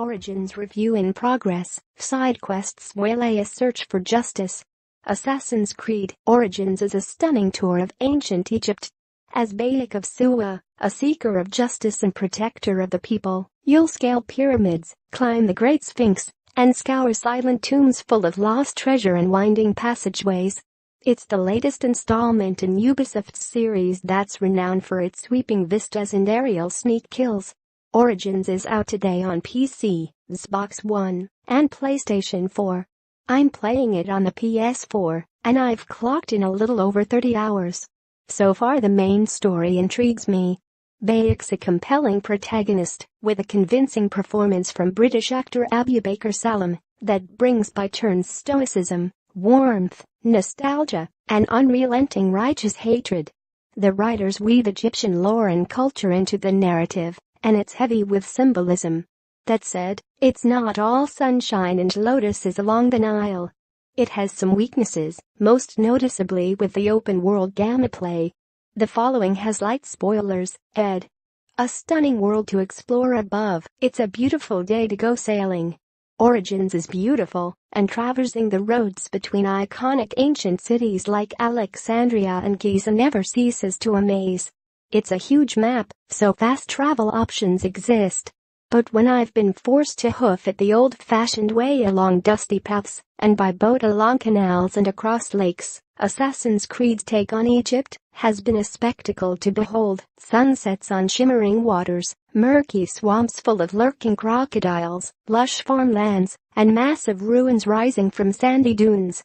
Origins review in progress. Side quests: Waylay, a search for justice. Assassin's Creed Origins is a stunning tour of ancient Egypt. As Bayek of Siwa, a seeker of justice and protector of the people, you'll scale pyramids, climb the Great Sphinx, and scour silent tombs full of lost treasure and winding passageways. It's the latest installment in Ubisoft's series that's renowned for its sweeping vistas and aerial sneak kills. Origins is out today on PC, Xbox One, and PlayStation 4. I'm playing it on the PS4, and I've clocked in a little over 30 hours. So far the main story intrigues me. Bayek's a compelling protagonist, with a convincing performance from British actor Abubakar Salim, that brings by turns stoicism, warmth, nostalgia, and unrelenting righteous hatred. The writers weave Egyptian lore and culture into the narrative, and it's heavy with symbolism. That said, it's not all sunshine and lotuses along the Nile. It has some weaknesses, most noticeably with the open-world gameplay. The following has light spoilers, ed. A stunning world to explore above. It's a beautiful day to go sailing. Origins is beautiful, and traversing the roads between iconic ancient cities like Alexandria and Giza never ceases to amaze. It's a huge map, so fast travel options exist. But when I've been forced to hoof it the old-fashioned way along dusty paths, and by boat along canals and across lakes, Assassin's Creed's take on Egypt has been a spectacle to behold. Sunsets on shimmering waters, murky swamps full of lurking crocodiles, lush farmlands, and massive ruins rising from sandy dunes.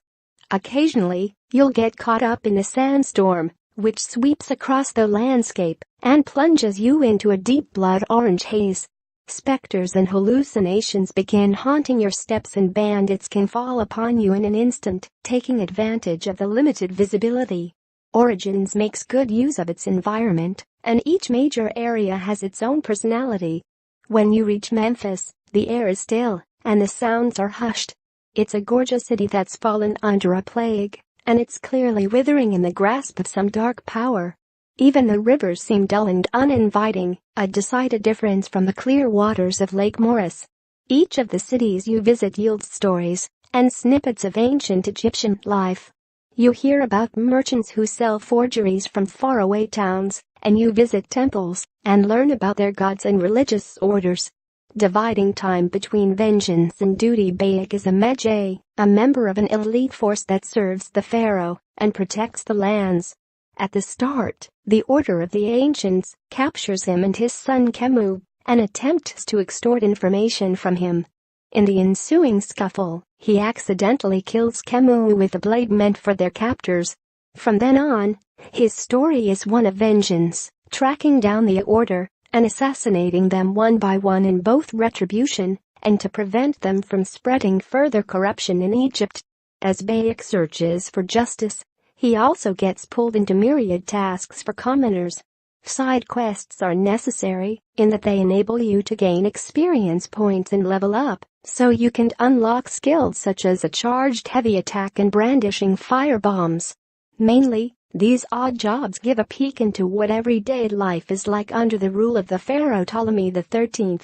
Occasionally, you'll get caught up in a sandstorm, which sweeps across the landscape and plunges you into a deep blood-orange haze. Specters and hallucinations begin haunting your steps, and bandits can fall upon you in an instant, taking advantage of the limited visibility. Origins makes good use of its environment, and each major area has its own personality. When you reach Memphis, the air is still, and the sounds are hushed. It's a gorgeous city that's fallen under a plague, and it's clearly withering in the grasp of some dark power. Even the rivers seem dull and uninviting, a decided difference from the clear waters of Lake Morris. Each of the cities you visit yields stories and snippets of ancient Egyptian life. You hear about merchants who sell forgeries from faraway towns, and you visit temples and learn about their gods and religious orders. Dividing time between vengeance and duty. Bayek is a magi, a member of an elite force that serves the pharaoh and protects the lands. At the start, the Order of the Ancients captures him and his son Khemu and attempts to extort information from him. In the ensuing scuffle, he accidentally kills Khemu with a blade meant for their captors. From then on, his story is one of vengeance, tracking down the Order and assassinating them one by one in both retribution and to prevent them from spreading further corruption in Egypt. As Bayek searches for justice, he also gets pulled into myriad tasks for commoners. Side quests are necessary in that they enable you to gain experience points and level up, so you can unlock skills such as a charged heavy attack and brandishing firebombs. Mainly, these odd jobs give a peek into what everyday life is like under the rule of the pharaoh Ptolemy XIII.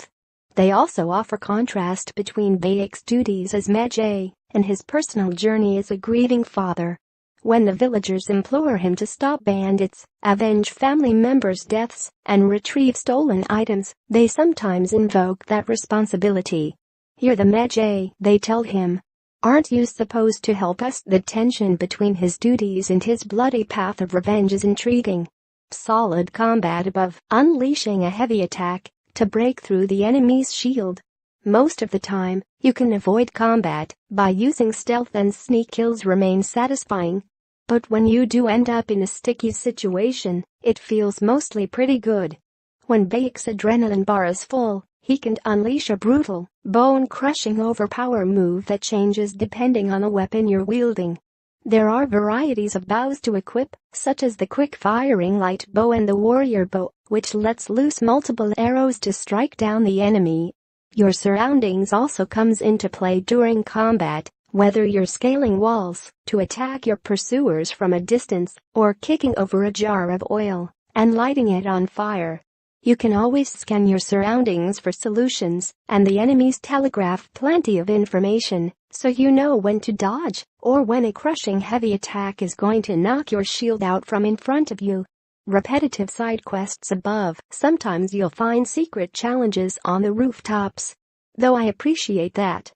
They also offer contrast between Bayek's duties as magi and his personal journey as a grieving father. When the villagers implore him to stop bandits, avenge family members' deaths, and retrieve stolen items, they sometimes invoke that responsibility. "You're the magi," they tell him. "Aren't you supposed to help us?" The tension between his duties and his bloody path of revenge is intriguing. Solid combat above, unleashing a heavy attack to break through the enemy's shield. Most of the time, you can avoid combat by using stealth, and sneak kills remain satisfying. But when you do end up in a sticky situation, it feels mostly pretty good. When Bayek's adrenaline bar is full, he can unleash a brutal, bone-crushing overpower move that changes depending on the weapon you're wielding. There are varieties of bows to equip, such as the quick-firing light bow and the warrior bow, which lets loose multiple arrows to strike down the enemy. Your surroundings also comes into play during combat, whether you're scaling walls to attack your pursuers from a distance or kicking over a jar of oil and lighting it on fire. You can always scan your surroundings for solutions, and the enemies telegraph plenty of information, so you know when to dodge, or when a crushing heavy attack is going to knock your shield out from in front of you. Repetitive side quests above. Sometimes you'll find secret challenges on the rooftops, though I appreciate that